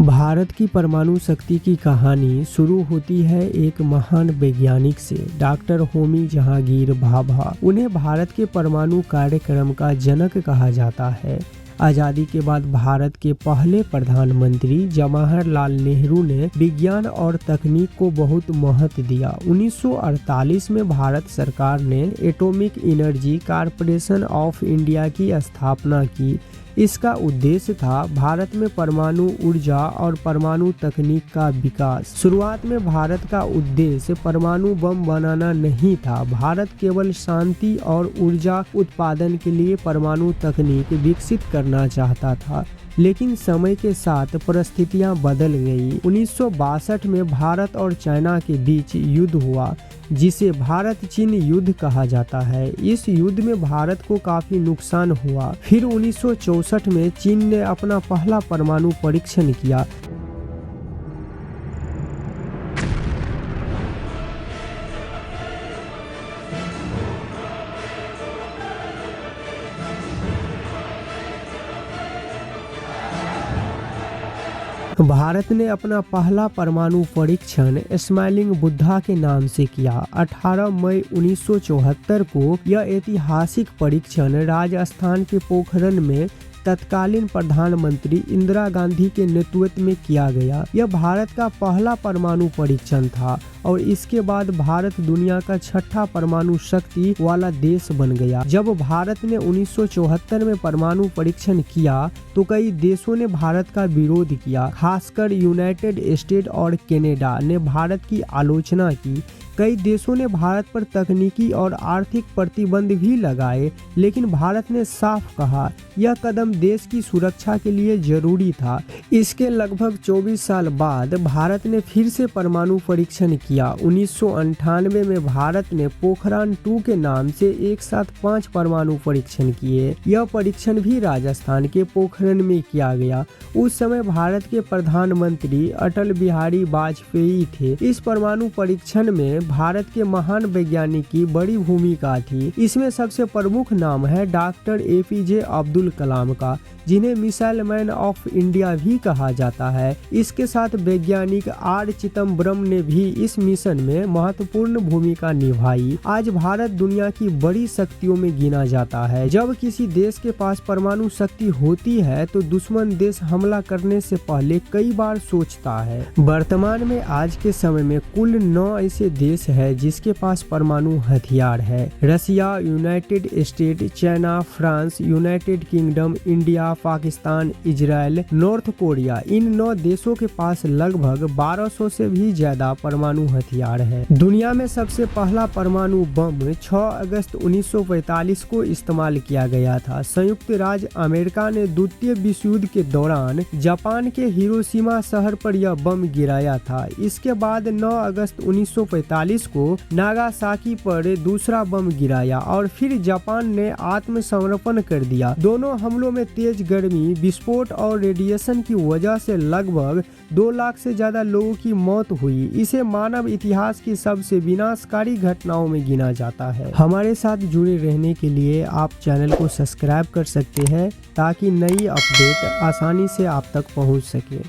भारत की परमाणु शक्ति की कहानी शुरू होती है एक महान वैज्ञानिक से, डॉक्टर होमी जहांगीर भाभा। उन्हें भारत के परमाणु कार्यक्रम का जनक कहा जाता है। आज़ादी के बाद भारत के पहले प्रधानमंत्री जवाहरलाल नेहरू ने विज्ञान और तकनीक को बहुत महत्व दिया। 1948 में भारत सरकार ने atomic energy corporation of India की स्थापना की। इसका उद्देश्य था भारत में परमाणु ऊर्जा और परमाणु तकनीक का विकास। शुरुआत में भारत का उद्देश्य परमाणु बम बनाना नहीं था। भारत केवल शांति और ऊर्जा उत्पादन के लिए परमाणु तकनीक विकसित करना चाहता था, लेकिन समय के साथ परिस्थितियां बदल गई। 1962 में भारत और चाइना के बीच युद्ध हुआ, जिसे भारत चीन युद्ध कहा जाता है। इस युद्ध में भारत को काफी नुकसान हुआ। फिर 1964 में चीन ने अपना पहला परमाणु परीक्षण किया। भारत ने अपना पहला परमाणु परीक्षण स्माइलिंग बुद्धा के नाम से किया। 18 मई 1974 को यह ऐतिहासिक परीक्षण राजस्थान के पोखरण में तत्कालीन प्रधानमंत्री इंदिरा गांधी के नेतृत्व में किया गया। यह भारत का पहला परमाणु परीक्षण था और इसके बाद भारत दुनिया का छठा परमाणु शक्ति वाला देश बन गया। जब भारत ने 1974 में परमाणु परीक्षण किया तो कई देशों ने भारत का विरोध किया, खासकर यूनाइटेड स्टेट्स और कनाडा ने भारत की आलोचना की। कई देशों ने भारत पर तकनीकी और आर्थिक प्रतिबंध भी लगाए, लेकिन भारत ने साफ कहा यह कदम देश की सुरक्षा के लिए जरूरी था। इसके लगभग 24 साल बाद भारत ने फिर से परमाणु परीक्षण किया। 1998 में भारत ने पोखरण 2 के नाम से एक साथ 5 परमाणु परीक्षण किए। यह परीक्षण भी राजस्थान के पोखरण में किया गया। उस समय भारत के प्रधानमंत्री अटल बिहारी वाजपेयी थे। इस परमाणु परीक्षण में भारत के महान वैज्ञानिक की बड़ी भूमिका थी। इसमें सबसे प्रमुख नाम है डॉक्टर APJ अब्दुल कलाम का, जिन्हें मिसाइल मैन ऑफ इंडिया भी कहा जाता है। इसके साथ वैज्ञानिक R चिदम्बरम ने भी इस मिशन में महत्वपूर्ण भूमिका निभाई। आज भारत दुनिया की बड़ी शक्तियों में गिना जाता है। जब किसी देश के पास परमाणु शक्ति होती है तो दुश्मन देश हमला करने से पहले कई बार सोचता है। वर्तमान में आज के समय में कुल 9 ऐसे देश है जिसके पास परमाणु हथियार है। Russia, United State, China, France, United Kingdom, India, Pakistan, Israel, North Korea. इन 9 देशों के पास लगभग 1200 से भी ज्यादा परमाणु हथियार है। दुनिया में सबसे पहला परमाणु बम 6 अगस्त 1945 को इस्तेमाल किया गया था। संयुक्त राज्य अमेरिका ने द्वितीय विश्व युद्ध के दौरान जापान के हिरोशिमा शहर पर यह बम गिराया था। इसके बाद 9 अगस्त 1945 को नागासाकी पर दूसरा बम गिराया और फिर जापान ने आत्मसमर्पण कर दिया। दोनों हमलों में तेज गर्मी, विस्फोट और रेडिएशन की वजह से लगभग 2 लाख से ज्यादा लोगों की मौत हुई। इसे मानव इतिहास की सबसे विनाशकारी घटनाओं में गिना जाता है। हमारे साथ जुड़े रहने के लिए आप चैनल को सब्सक्राइब कर सकते हैं ताकि नई अपडेट आसानी से आप तक पहुंच सके।